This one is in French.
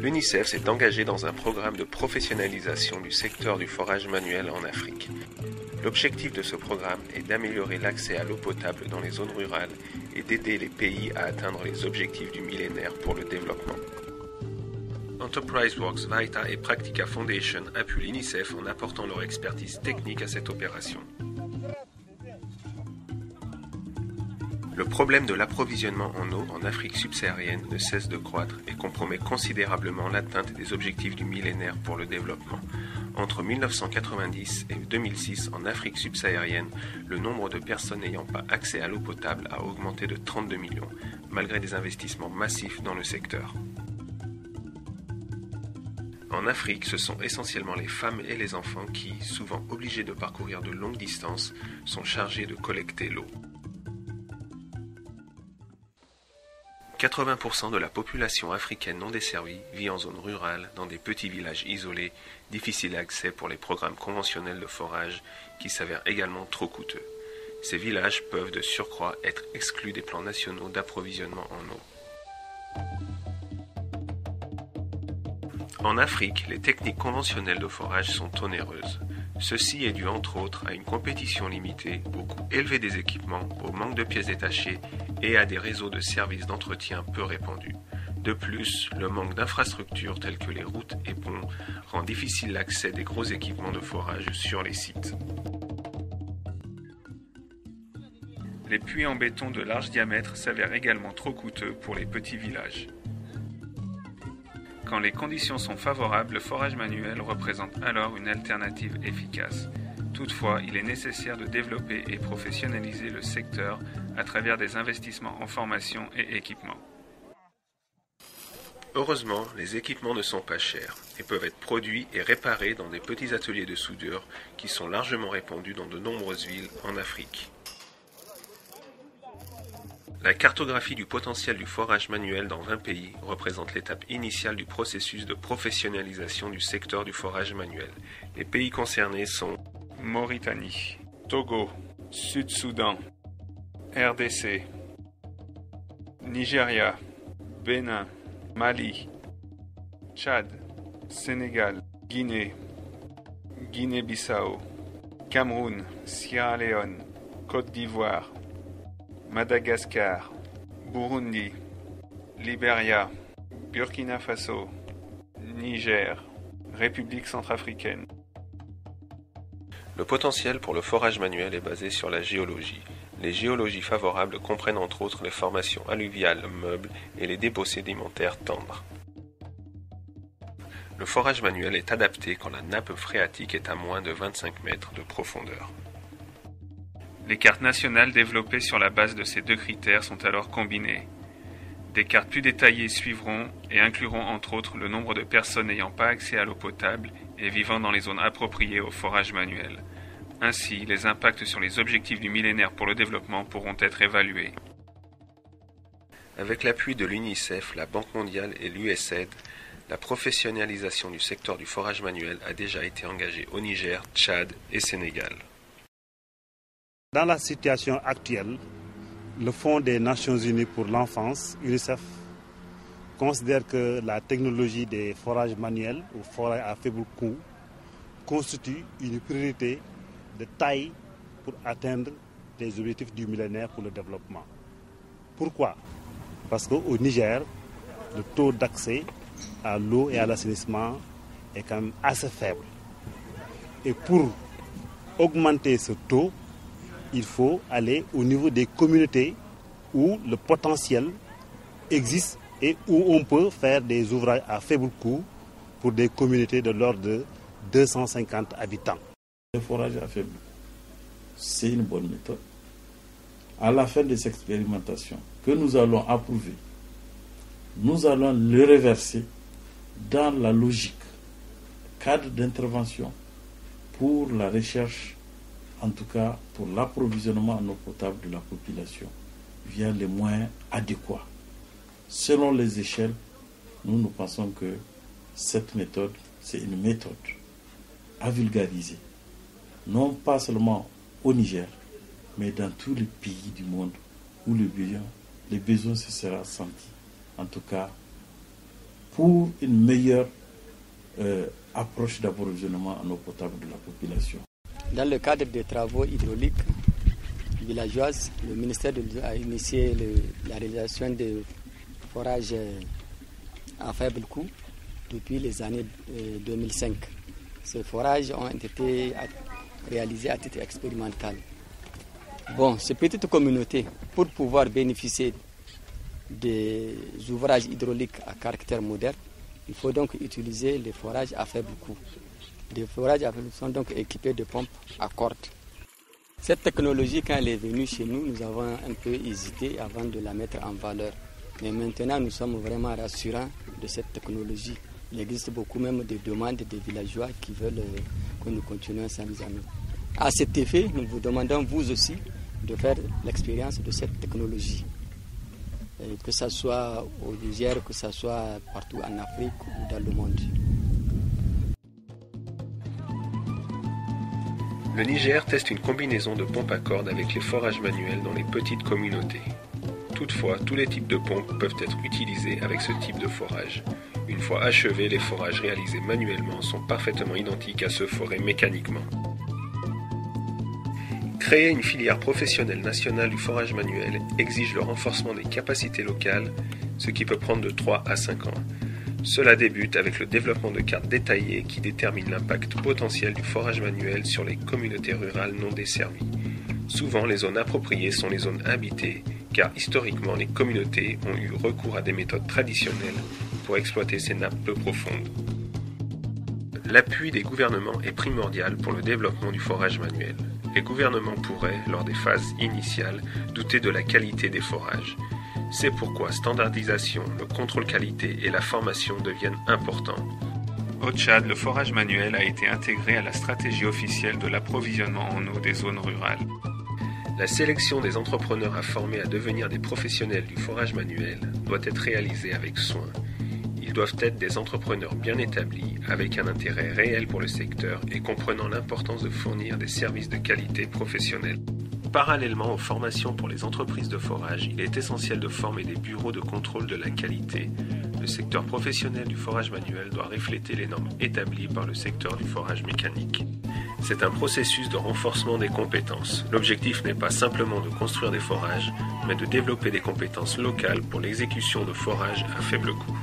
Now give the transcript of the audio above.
L'UNICEF s'est engagé dans un programme de professionnalisation du secteur du forage manuel en Afrique. L'objectif de ce programme est d'améliorer l'accès à l'eau potable dans les zones rurales et d'aider les pays à atteindre les objectifs du millénaire pour le développement. Enterprise Works, Vita et Practica Foundation appuient l'UNICEF en apportant leur expertise technique à cette opération. Le problème de l'approvisionnement en eau en Afrique subsaharienne ne cesse de croître et compromet considérablement l'atteinte des objectifs du millénaire pour le développement. Entre 1990 et 2006, en Afrique subsaharienne, le nombre de personnes n'ayant pas accès à l'eau potable a augmenté de 32 millions, malgré des investissements massifs dans le secteur. En Afrique, ce sont essentiellement les femmes et les enfants qui, souvent obligés de parcourir de longues distances, sont chargés de collecter l'eau. 80% de la population africaine non desservie vit en zone rurale, dans des petits villages isolés, difficiles d'accès pour les programmes conventionnels de forage, qui s'avèrent également trop coûteux. Ces villages peuvent de surcroît être exclus des plans nationaux d'approvisionnement en eau. En Afrique, les techniques conventionnelles de forage sont onéreuses. Ceci est dû entre autres à une compétition limitée, au coût élevé des équipements, au manque de pièces détachées et à des réseaux de services d'entretien peu répandus. De plus, le manque d'infrastructures telles que les routes et ponts rend difficile l'accès des gros équipements de forage sur les sites. Les puits en béton de large diamètre s'avèrent également trop coûteux pour les petits villages. Quand les conditions sont favorables, le forage manuel représente alors une alternative efficace. Toutefois, il est nécessaire de développer et professionnaliser le secteur à travers des investissements en formation et équipement. Heureusement, les équipements ne sont pas chers et peuvent être produits et réparés dans des petits ateliers de soudure qui sont largement répandus dans de nombreuses villes en Afrique. La cartographie du potentiel du forage manuel dans 20 pays représente l'étape initiale du processus de professionnalisation du secteur du forage manuel. Les pays concernés sont Mauritanie, Togo, Sud-Soudan, RDC, Nigeria, Bénin, Mali, Tchad, Sénégal, Guinée, Guinée-Bissau, Cameroun, Sierra Leone, Côte d'Ivoire, Madagascar, Burundi, Libéria, Burkina Faso, Niger, République centrafricaine. Le potentiel pour le forage manuel est basé sur la géologie. Les géologies favorables comprennent entre autres les formations alluviales meubles et les dépôts sédimentaires tendres. Le forage manuel est adapté quand la nappe phréatique est à moins de 25 mètres de profondeur. Les cartes nationales développées sur la base de ces deux critères sont alors combinées. Des cartes plus détaillées suivront et incluront entre autres le nombre de personnes n'ayant pas accès à l'eau potable et vivant dans les zones appropriées au forage manuel. Ainsi, les impacts sur les objectifs du millénaire pour le développement pourront être évalués. Avec l'appui de l'UNICEF, la Banque mondiale et l'USAID, la professionnalisation du secteur du forage manuel a déjà été engagée au Niger, Tchad et Sénégal. Dans la situation actuelle, le Fonds des Nations Unies pour l'enfance, UNICEF, considère que la technologie des forages manuels ou forages à faible coût constitue une priorité de taille pour atteindre les objectifs du millénaire pour le développement. Pourquoi? Parce qu'au Niger, le taux d'accès à l'eau et à l'assainissement est quand même assez faible. Et pour augmenter ce taux, il faut aller au niveau des communautés où le potentiel existe et où on peut faire des ouvrages à faible coût pour des communautés de l'ordre de 250 habitants. Le forage à faible, c'est une bonne méthode. À la fin des expérimentations que nous allons approuver, nous allons le reverser dans la logique, cadre d'intervention pour la recherche, en tout cas pour l'approvisionnement en eau potable de la population, via les moyens adéquats. Selon les échelles, nous pensons que cette méthode, c'est une méthode à vulgariser, non pas seulement au Niger, mais dans tous les pays du monde où les besoins se sera senti, en tout cas pour une meilleure approche d'approvisionnement en eau potable de la population. Dans le cadre des travaux hydrauliques villageoises, le ministère a initié la réalisation de forages à faible coût depuis les années 2005. Ces forages ont été réalisés à titre expérimental. Bon, ces petites communautés, pour pouvoir bénéficier des ouvrages hydrauliques à caractère moderne, il faut donc utiliser les forages à faible coût. Les forages à faible coût sont donc équipés de pompes à cordes. Cette technologie, quand elle est venue chez nous, nous avons un peu hésité avant de la mettre en valeur. Mais maintenant, nous sommes vraiment rassurants de cette technologie. Il existe beaucoup même de demandes des villageois qui veulent que nous continuions sa mise en œuvre. À cet effet, nous vous demandons, vous aussi, de faire l'expérience de cette technologie. Que ce soit au Niger, que ce soit partout en Afrique ou dans le monde. Le Niger teste une combinaison de pompes à cordes avec les forages manuels dans les petites communautés. Toutefois, tous les types de pompes peuvent être utilisés avec ce type de forage. Une fois achevés, les forages réalisés manuellement sont parfaitement identiques à ceux forés mécaniquement. Créer une filière professionnelle nationale du forage manuel exige le renforcement des capacités locales, ce qui peut prendre de 3 à 5 ans. Cela débute avec le développement de cartes détaillées qui déterminent l'impact potentiel du forage manuel sur les communautés rurales non desservies. Souvent, les zones appropriées sont les zones habitées, car historiquement, les communautés ont eu recours à des méthodes traditionnelles pour exploiter ces nappes peu profondes. L'appui des gouvernements est primordial pour le développement du forage manuel. Les gouvernements pourraient, lors des phases initiales, douter de la qualité des forages. C'est pourquoi standardisation, le contrôle qualité et la formation deviennent importants. Au Tchad, le forage manuel a été intégré à la stratégie officielle de l'approvisionnement en eau des zones rurales. La sélection des entrepreneurs à former à devenir des professionnels du forage manuel doit être réalisée avec soin. Ils doivent être des entrepreneurs bien établis, avec un intérêt réel pour le secteur et comprenant l'importance de fournir des services de qualité professionnelle. Parallèlement aux formations pour les entreprises de forage, il est essentiel de former des bureaux de contrôle de la qualité. Le secteur professionnel du forage manuel doit refléter les normes établies par le secteur du forage mécanique. C'est un processus de renforcement des compétences. L'objectif n'est pas simplement de construire des forages, mais de développer des compétences locales pour l'exécution de forages à faible coût.